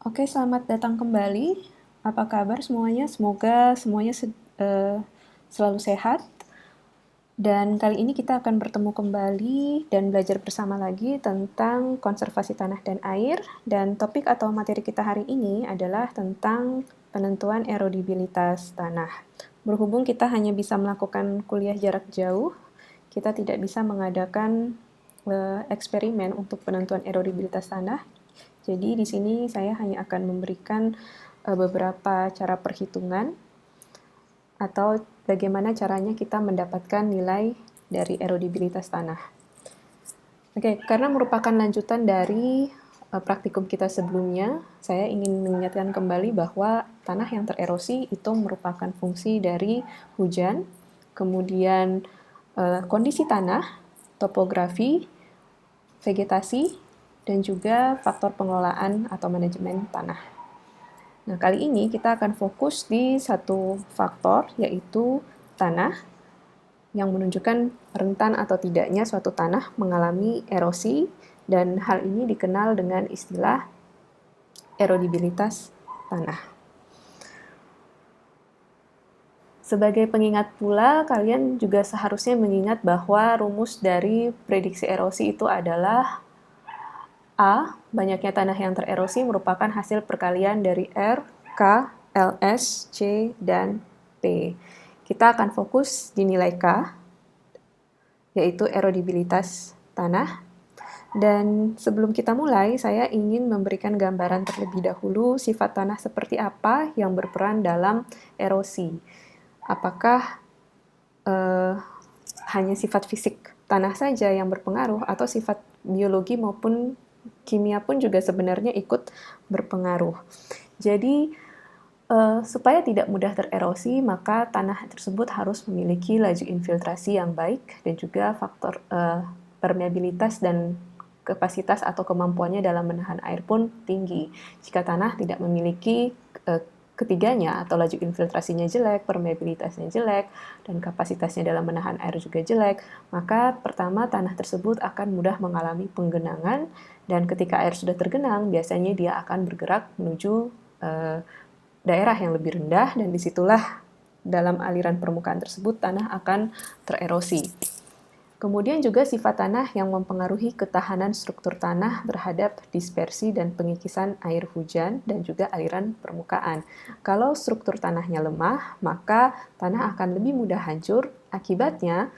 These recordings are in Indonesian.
Oke, selamat datang kembali. Apa kabar semuanya? Semoga semuanya selalu sehat. Dan kali ini kita akan bertemu kembali dan belajar bersama lagi tentang konservasi tanah dan air. Dan topik atau materi kita hari ini adalah tentang penentuan erodibilitas tanah. Berhubung kita hanya bisa melakukan kuliah jarak jauh, kita tidak bisa mengadakan eksperimen untuk penentuan erodibilitas tanah. Jadi di sini saya hanya akan memberikan beberapa cara perhitungan atau bagaimana caranya kita mendapatkan nilai dari erodibilitas tanah. Oke, karena merupakan lanjutan dari praktikum kita sebelumnya, saya ingin mengingatkan kembali bahwa tanah yang tererosi itu merupakan fungsi dari hujan, kemudian kondisi tanah, topografi, vegetasi, dan juga faktor pengelolaan atau manajemen tanah. Nah, kali ini kita akan fokus di satu faktor, yaitu tanah, yang menunjukkan rentan atau tidaknya suatu tanah mengalami erosi, dan hal ini dikenal dengan istilah erodibilitas tanah. Sebagai pengingat pula, kalian juga seharusnya mengingat bahwa rumus dari prediksi erosi itu adalah A. Banyaknya tanah yang tererosi merupakan hasil perkalian dari R, K, LS, C, dan P. Kita akan fokus di nilai K, yaitu erodibilitas tanah. Dan sebelum kita mulai, saya ingin memberikan gambaran terlebih dahulu sifat tanah seperti apa yang berperan dalam erosi. Apakah hanya sifat fisik tanah saja yang berpengaruh, atau sifat biologi maupun kimia pun juga sebenarnya ikut berpengaruh. Jadi, supaya tidak mudah tererosi, maka tanah tersebut harus memiliki laju infiltrasi yang baik dan juga faktor permeabilitas dan kapasitas atau kemampuannya dalam menahan air pun tinggi. Jika tanah tidak memiliki ketiganya atau laju infiltrasinya jelek, permeabilitasnya jelek, dan kapasitasnya dalam menahan air juga jelek, maka pertama tanah tersebut akan mudah mengalami penggenangan, dan ketika air sudah tergenang, biasanya dia akan bergerak menuju daerah yang lebih rendah, dan disitulah dalam aliran permukaan tersebut tanah akan tererosi. Kemudian juga sifat tanah yang mempengaruhi ketahanan struktur tanah terhadap dispersi dan pengikisan air hujan dan juga aliran permukaan. Kalau struktur tanahnya lemah, maka tanah akan lebih mudah hancur. Akibatnya,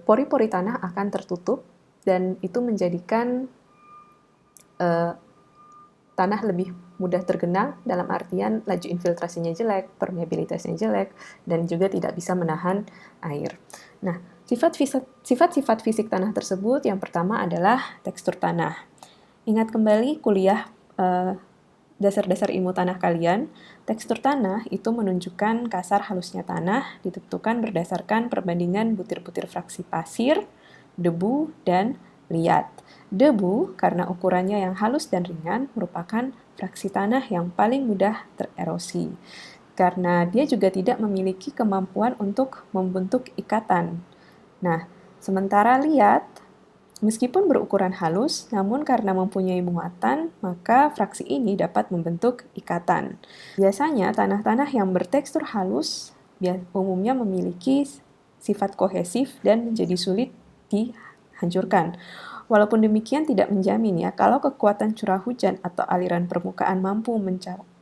pori-pori tanah akan tertutup dan itu menjadikan tanah lebih mudah tergenang, dalam artian laju infiltrasinya jelek, permeabilitasnya jelek, dan juga tidak bisa menahan air. Nah, sifat-sifat fisik tanah tersebut yang pertama adalah tekstur tanah. Ingat kembali kuliah dasar-dasar ilmu tanah kalian, tekstur tanah itu menunjukkan kasar halusnya tanah ditentukan berdasarkan perbandingan butir-butir fraksi pasir, debu, dan liat. Debu, karena ukurannya yang halus dan ringan, merupakan fraksi tanah yang paling mudah tererosi, karena dia juga tidak memiliki kemampuan untuk membentuk ikatan. Nah, sementara liat, meskipun berukuran halus, namun karena mempunyai muatan, maka fraksi ini dapat membentuk ikatan. Biasanya, tanah-tanah yang bertekstur halus umumnya memiliki sifat kohesif dan menjadi sulit dihancurkan. Walaupun demikian tidak menjamin ya, kalau kekuatan curah hujan atau aliran permukaan mampu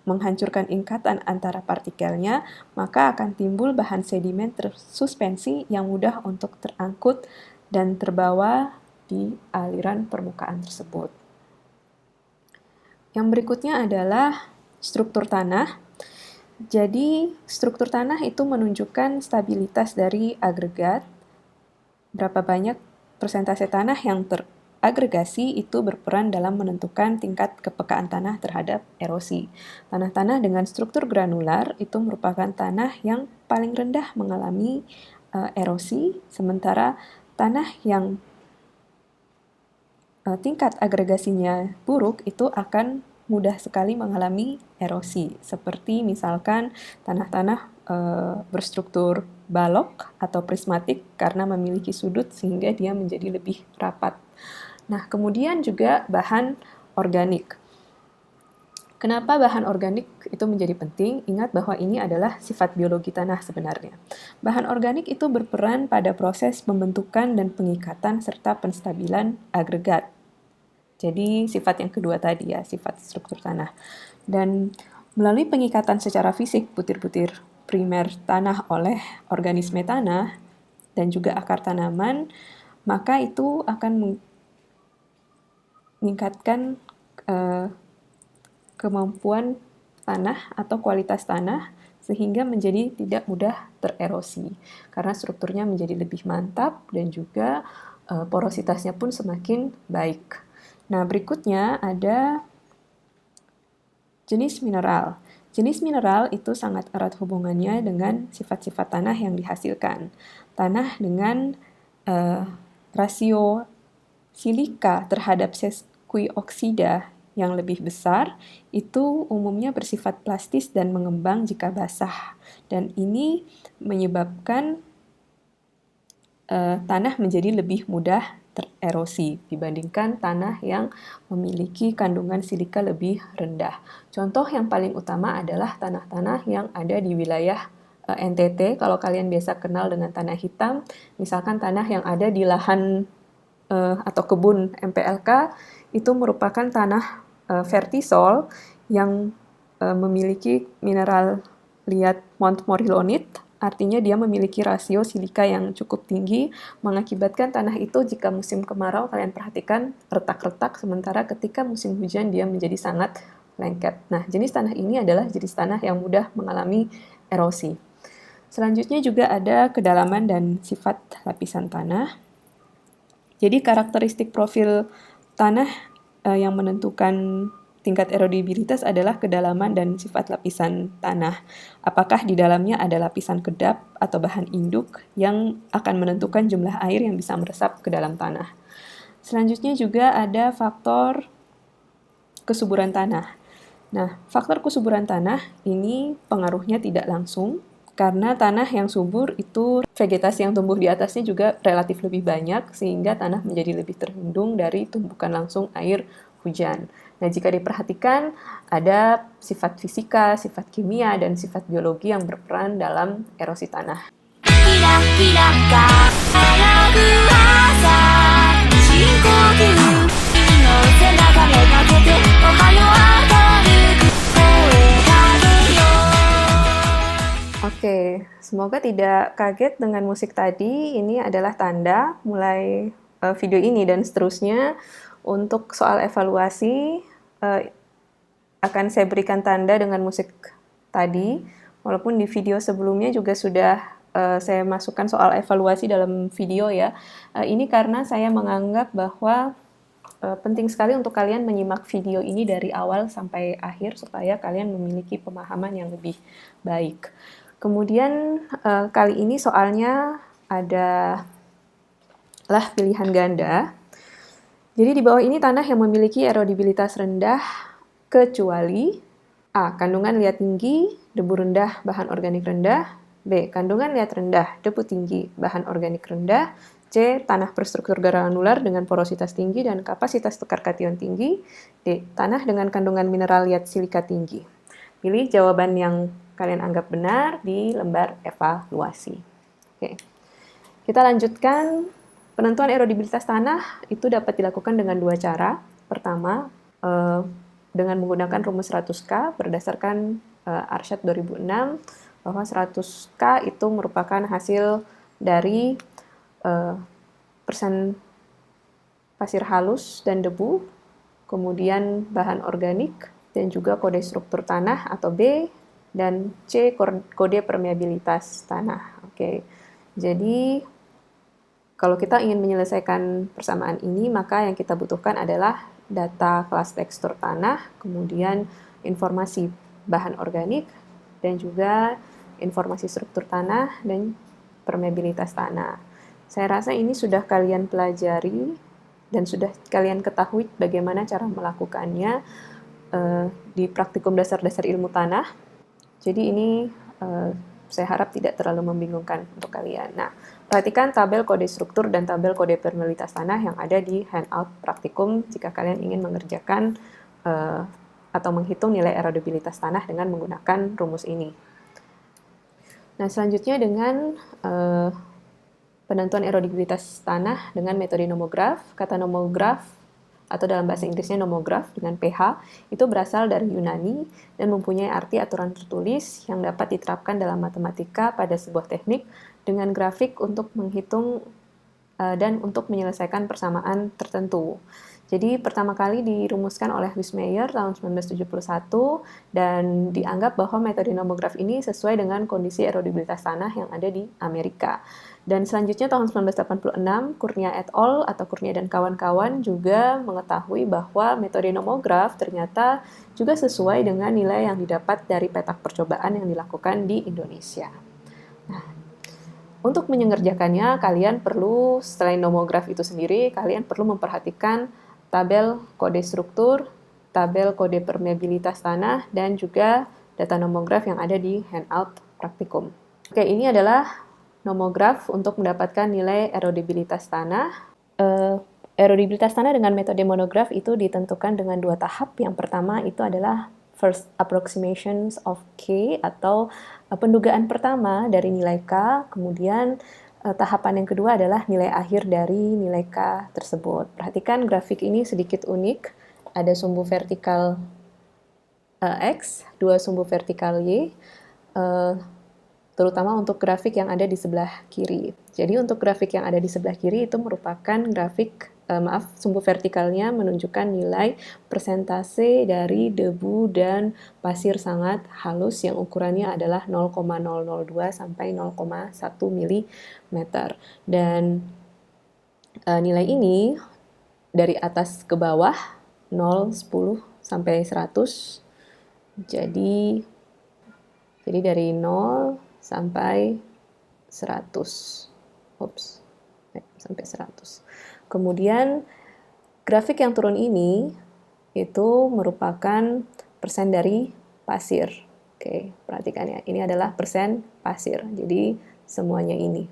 menghancurkan ikatan antara partikelnya, maka akan timbul bahan sedimen tersuspensi yang mudah untuk terangkut dan terbawa di aliran permukaan tersebut. Yang berikutnya adalah struktur tanah. Jadi, struktur tanah itu menunjukkan stabilitas dari agregat. Berapa banyak persentase tanah yang agregasi itu berperan dalam menentukan tingkat kepekaan tanah terhadap erosi. Tanah-tanah dengan struktur granular itu merupakan tanah yang paling rendah mengalami erosi, sementara tanah yang tingkat agregasinya buruk itu akan mudah sekali mengalami erosi, seperti misalkan tanah-tanah berstruktur balok atau prismatik karena memiliki sudut sehingga dia menjadi lebih rapat. Nah, kemudian juga bahan organik. Kenapa bahan organik itu menjadi penting? Ingat bahwa ini adalah sifat biologi tanah sebenarnya. Bahan organik itu berperan pada proses pembentukan dan pengikatan serta penstabilan agregat. Jadi sifat yang kedua tadi ya, sifat struktur tanah. Dan melalui pengikatan secara fisik butir-butir primer tanah oleh organisme tanah dan juga akar tanaman, maka itu akan meningkatkan kemampuan tanah atau kualitas tanah sehingga menjadi tidak mudah tererosi karena strukturnya menjadi lebih mantap dan juga porositasnya pun semakin baik. Nah, berikutnya ada jenis mineral. Jenis mineral itu sangat erat hubungannya dengan sifat-sifat tanah yang dihasilkan. Tanah dengan rasio silika terhadap sesqui oksida yang lebih besar itu umumnya bersifat plastis dan mengembang jika basah. Dan ini menyebabkan tanah menjadi lebih mudah tererosi dibandingkan tanah yang memiliki kandungan silika lebih rendah. Contoh yang paling utama adalah tanah-tanah yang ada di wilayah NTT. Kalau kalian biasa kenal dengan tanah hitam, misalkan tanah yang ada di lahan atau kebun MPLK, itu merupakan tanah vertisol yang memiliki mineral liat montmorillonite, artinya dia memiliki rasio silika yang cukup tinggi, mengakibatkan tanah itu jika musim kemarau kalian perhatikan retak-retak, sementara ketika musim hujan dia menjadi sangat lengket. Nah, jenis tanah ini adalah jenis tanah yang mudah mengalami erosi. Selanjutnya juga ada kedalaman dan sifat lapisan tanah. Jadi karakteristik profil tanah yang menentukan tingkat erodibilitas adalah kedalaman dan sifat lapisan tanah. Apakah di dalamnya ada lapisan kedap atau bahan induk yang akan menentukan jumlah air yang bisa meresap ke dalam tanah. Selanjutnya juga ada faktor kesuburan tanah. Nah, faktor kesuburan tanah ini pengaruhnya tidak langsung, karena tanah yang subur itu vegetasi yang tumbuh di atasnya juga relatif lebih banyak sehingga tanah menjadi lebih terlindung dari tumbukan langsung air hujan. Nah, jika diperhatikan ada sifat fisika, sifat kimia, dan sifat biologi yang berperan dalam erosi tanah. Oke, semoga tidak kaget dengan musik tadi. Ini adalah tanda mulai video ini dan seterusnya. Untuk soal evaluasi, akan saya berikan tanda dengan musik tadi. Walaupun di video sebelumnya juga sudah saya masukkan soal evaluasi dalam video ya. Ini karena saya menganggap bahwa penting sekali untuk kalian menyimak video ini dari awal sampai akhir supaya kalian memiliki pemahaman yang lebih baik. Kemudian kali ini soalnya adalah pilihan ganda. Jadi di bawah ini tanah yang memiliki erodibilitas rendah kecuali A. Kandungan liat tinggi, debu rendah, bahan organik rendah. B. Kandungan liat rendah, debu tinggi, bahan organik rendah. C. Tanah berstruktur granular dengan porositas tinggi dan kapasitas tukar kation tinggi. D. Tanah dengan kandungan mineral liat silika tinggi. Pilih jawaban yang kalian anggap benar di lembar evaluasi. Oke. Kita lanjutkan. Penentuan erodibilitas tanah itu dapat dilakukan dengan dua cara. Pertama, dengan menggunakan rumus 100K berdasarkan Arsyad 2006, bahwa 100K itu merupakan hasil dari persen pasir halus dan debu, kemudian bahan organik, dan juga kode struktur tanah atau B, dan C, kode permeabilitas tanah. Oke, jadi kalau kita ingin menyelesaikan persamaan ini, maka yang kita butuhkan adalah data kelas tekstur tanah, kemudian informasi bahan organik, dan juga informasi struktur tanah dan permeabilitas tanah. Saya rasa ini sudah kalian pelajari dan sudah kalian ketahui bagaimana cara melakukannya di praktikum dasar-dasar ilmu tanah. Jadi ini saya harap tidak terlalu membingungkan untuk kalian. Nah, perhatikan tabel kode struktur dan tabel kode permeabilitas tanah yang ada di handout praktikum jika kalian ingin mengerjakan atau menghitung nilai erodibilitas tanah dengan menggunakan rumus ini. Nah, selanjutnya dengan penentuan erodibilitas tanah dengan metode nomograf. Kata nomograf atau dalam bahasa Inggrisnya nomograf dengan PH itu berasal dari Yunani dan mempunyai arti aturan tertulis yang dapat diterapkan dalam matematika pada sebuah teknik dengan grafik untuk menghitung dan untuk menyelesaikan persamaan tertentu. Jadi pertama kali dirumuskan oleh Wiesmeyer tahun 1971 dan dianggap bahwa metode nomograf ini sesuai dengan kondisi erodibilitas tanah yang ada di Amerika. Dan selanjutnya tahun 1986, Kurnia et al. Atau Kurnia dan kawan-kawan juga mengetahui bahwa metode nomograf ternyata juga sesuai dengan nilai yang didapat dari petak percobaan yang dilakukan di Indonesia. Nah, untuk menyengerjakannya, kalian perlu, selain nomograf itu sendiri, kalian perlu memperhatikan tabel kode struktur, tabel kode permeabilitas tanah, dan juga data nomograf yang ada di handout praktikum. Oke, ini adalah nomograf untuk mendapatkan nilai erodibilitas tanah. Erodibilitas tanah dengan metode monograf itu ditentukan dengan dua tahap. Yang pertama itu adalah first approximations of K atau pendugaan pertama dari nilai K. Kemudian tahapan yang kedua adalah nilai akhir dari nilai K tersebut. Perhatikan grafik ini sedikit unik. Ada sumbu vertikal X, dua sumbu vertikal Y, terutama untuk grafik yang ada di sebelah kiri. Jadi untuk grafik yang ada di sebelah kiri itu merupakan grafik, sumbu vertikalnya menunjukkan nilai persentase dari debu dan pasir sangat halus yang ukurannya adalah 0,002 sampai 0,1 mm. Dan nilai ini dari atas ke bawah 0, 10 sampai 100. Jadi dari 0 sampai 100. Sampai 100. Kemudian grafik yang turun ini itu merupakan persen dari pasir. Oke, perhatikan ya. Ini adalah persen pasir. Jadi semuanya ini.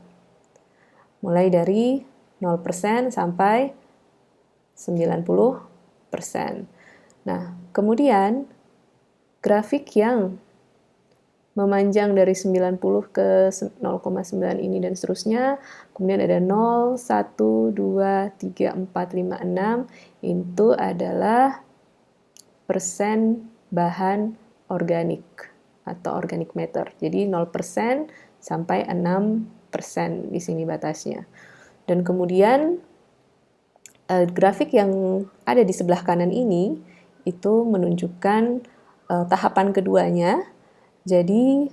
Mulai dari 0% sampai 90%. Nah, kemudian grafik yang memanjang dari 90 ke 0,9 ini dan seterusnya. Kemudian ada 0, 1, 2, 3, 4, 5, 6. Itu adalah persen bahan organik atau organic matter. Jadi 0% sampai 6% di sini batasnya. Dan kemudian grafik yang ada di sebelah kanan ini itu menunjukkan tahapan keduanya. Jadi,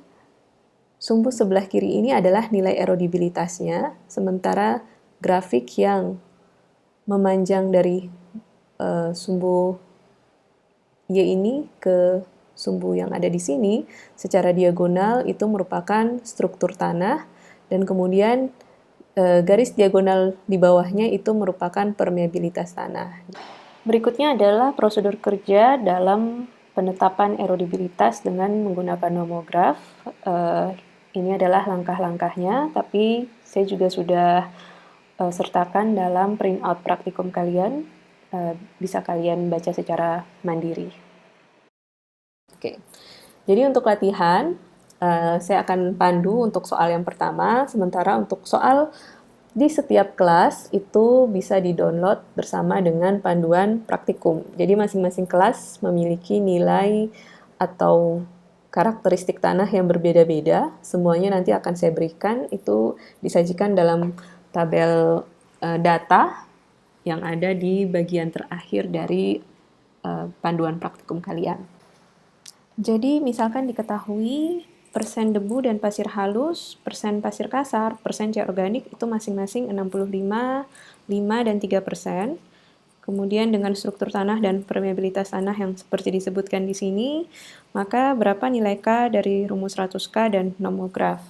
sumbu sebelah kiri ini adalah nilai erodibilitasnya, sementara grafik yang memanjang dari sumbu Y ini ke sumbu yang ada di sini, secara diagonal itu merupakan struktur tanah, dan kemudian garis diagonal di bawahnya itu merupakan permeabilitas tanah. Berikutnya adalah prosedur kerja dalam penetapan erodibilitas dengan menggunakan nomograf. Ini adalah langkah-langkahnya, tapi saya juga sudah sertakan dalam printout praktikum kalian. Bisa kalian baca secara mandiri. Oke, jadi untuk latihan, saya akan pandu untuk soal yang pertama, sementara untuk soal di setiap kelas itu bisa di-download bersama dengan panduan praktikum. Jadi masing-masing kelas memiliki nilai atau karakteristik tanah yang berbeda-beda. Semuanya nanti akan saya berikan, itu disajikan dalam tabel data yang ada di bagian terakhir dari panduan praktikum kalian. Jadi misalkan diketahui persen debu dan pasir halus, persen pasir kasar, persen cair organik itu masing-masing 65, 5, dan 3%. Kemudian dengan struktur tanah dan permeabilitas tanah yang seperti disebutkan di sini, maka berapa nilai K dari rumus 100K dan nomograf.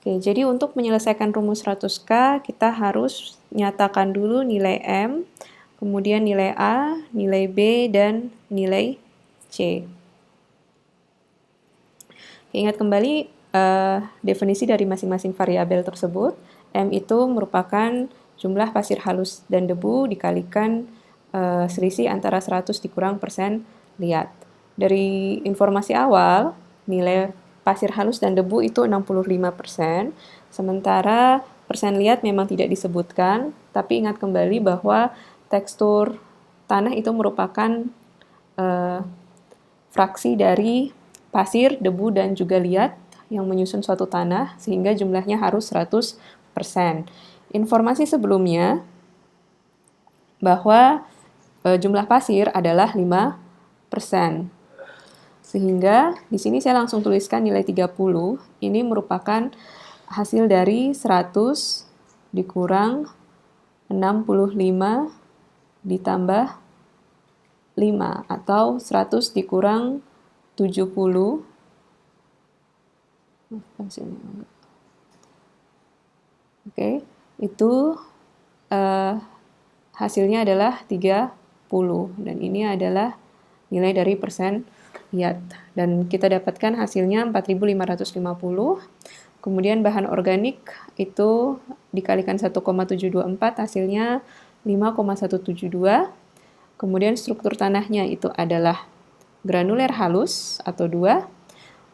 Oke, jadi untuk menyelesaikan rumus 100K, kita harus nyatakan dulu nilai M, kemudian nilai A, nilai B, dan nilai C. Ingat kembali definisi dari masing-masing variabel tersebut. M itu merupakan jumlah pasir halus dan debu dikalikan selisih antara 100 dikurang persen liat. dari informasi awal, nilai pasir halus dan debu itu 65%, sementara persen liat memang tidak disebutkan, tapi ingat kembali bahwa tekstur tanah itu merupakan fraksi dari pasir, debu, dan juga liat yang menyusun suatu tanah, sehingga jumlahnya harus 100%. Informasi sebelumnya bahwa jumlah pasir adalah 5%. Sehingga di sini saya langsung tuliskan nilai 30, ini merupakan hasil dari 100 dikurang 65 ditambah 5, atau 100 dikurang 70. Oke, itu hasilnya adalah 30, dan ini adalah nilai dari persen liat. Dan kita dapatkan hasilnya 4.550. Kemudian bahan organik itu dikalikan 1,724, hasilnya 5,172. Kemudian struktur tanahnya itu adalah granuler halus atau 2.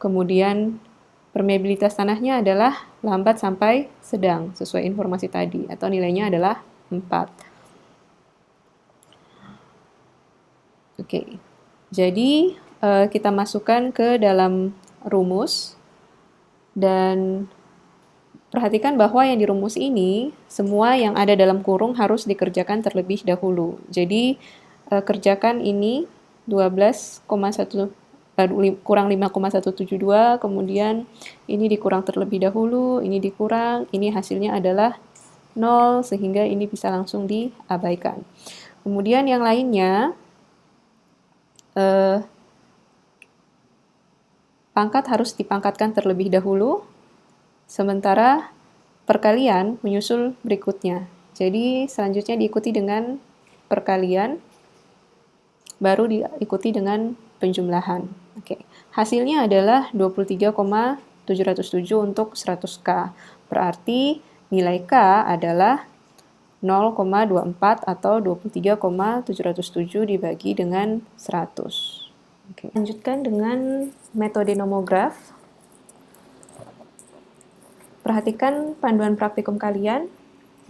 Kemudian permeabilitas tanahnya adalah lambat sampai sedang sesuai informasi tadi, atau nilainya adalah 4. Oke, jadi kita masukkan ke dalam rumus, dan perhatikan bahwa yang di rumus ini, semua yang ada dalam kurung harus dikerjakan terlebih dahulu. Jadi kerjakan ini 12,1 kurang 5,172, kemudian ini dikurang terlebih dahulu, ini dikurang, ini hasilnya adalah 0, sehingga ini bisa langsung diabaikan. Kemudian yang lainnya, pangkat harus dipangkatkan terlebih dahulu, sementara perkalian menyusul berikutnya. Jadi selanjutnya diikuti dengan perkalian, baru diikuti dengan penjumlahan. Oke. Hasilnya adalah 23,707 untuk 100K. Berarti nilai K adalah 0,24 atau 23,707 dibagi dengan 100. Oke. Lanjutkan dengan metode nomograf. Perhatikan panduan praktikum kalian.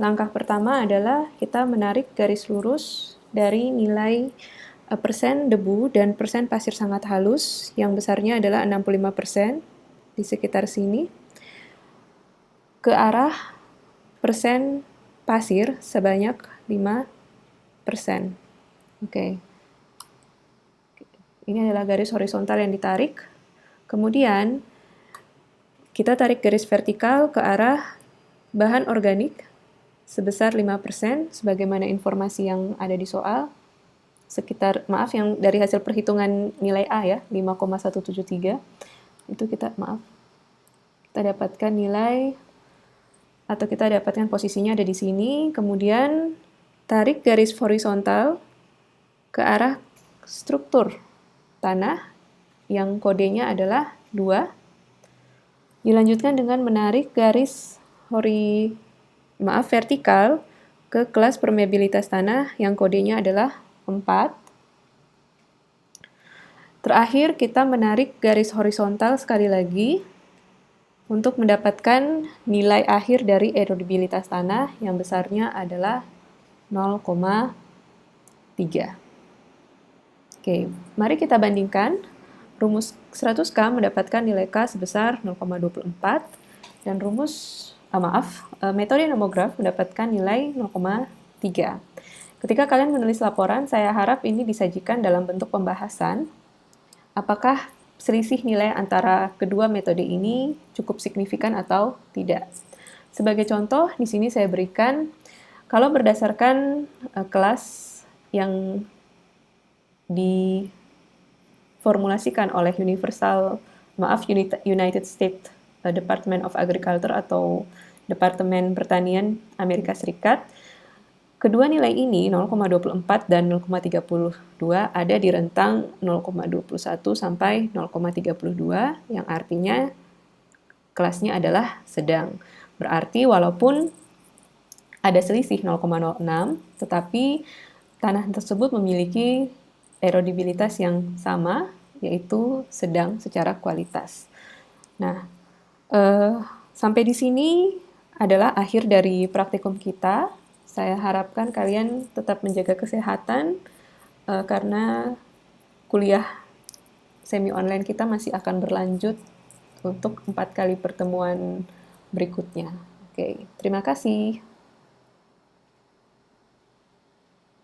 Langkah pertama adalah kita menarik garis lurus dari nilai persen debu dan persen pasir sangat halus, yang besarnya adalah 65% di sekitar sini, ke arah persen pasir sebanyak 5%. Oke. Ini adalah garis horizontal yang ditarik. Kemudian, kita tarik garis vertikal ke arah bahan organik sebesar 5%, sebagaimana informasi yang ada di soal. Yang dari hasil perhitungan nilai A ya, 5,173. Itu kita dapatkan nilai, atau kita dapatkan posisinya ada di sini. Kemudian, tarik garis horizontal ke arah struktur tanah yang kodenya adalah 2. Dilanjutkan dengan menarik garis vertikal ke kelas permeabilitas tanah yang kodenya adalah 4. Terakhir kita menarik garis horizontal sekali lagi untuk mendapatkan nilai akhir dari erodibilitas tanah yang besarnya adalah 0,3. Oke, mari kita bandingkan. Rumus 100K mendapatkan nilai K sebesar 0,24, dan metode nomograf mendapatkan nilai 0,3. Ketika kalian menulis laporan, saya harap ini disajikan dalam bentuk pembahasan. Apakah selisih nilai antara kedua metode ini cukup signifikan atau tidak? Sebagai contoh, di sini saya berikan, kalau berdasarkan kelas yang diformulasikan oleh United States Department of Agriculture atau Departemen Pertanian Amerika Serikat, kedua nilai ini 0,24 dan 0,32 ada di rentang 0,21 sampai 0,32, yang artinya kelasnya adalah sedang. Berarti walaupun ada selisih 0,06, tetapi tanah tersebut memiliki erodibilitas yang sama, yaitu sedang secara kualitas. Nah, sampai di sini adalah akhir dari praktikum kita. Saya harapkan kalian tetap menjaga kesehatan karena kuliah semi online kita masih akan berlanjut untuk 4 kali pertemuan berikutnya. Oke, terima kasih.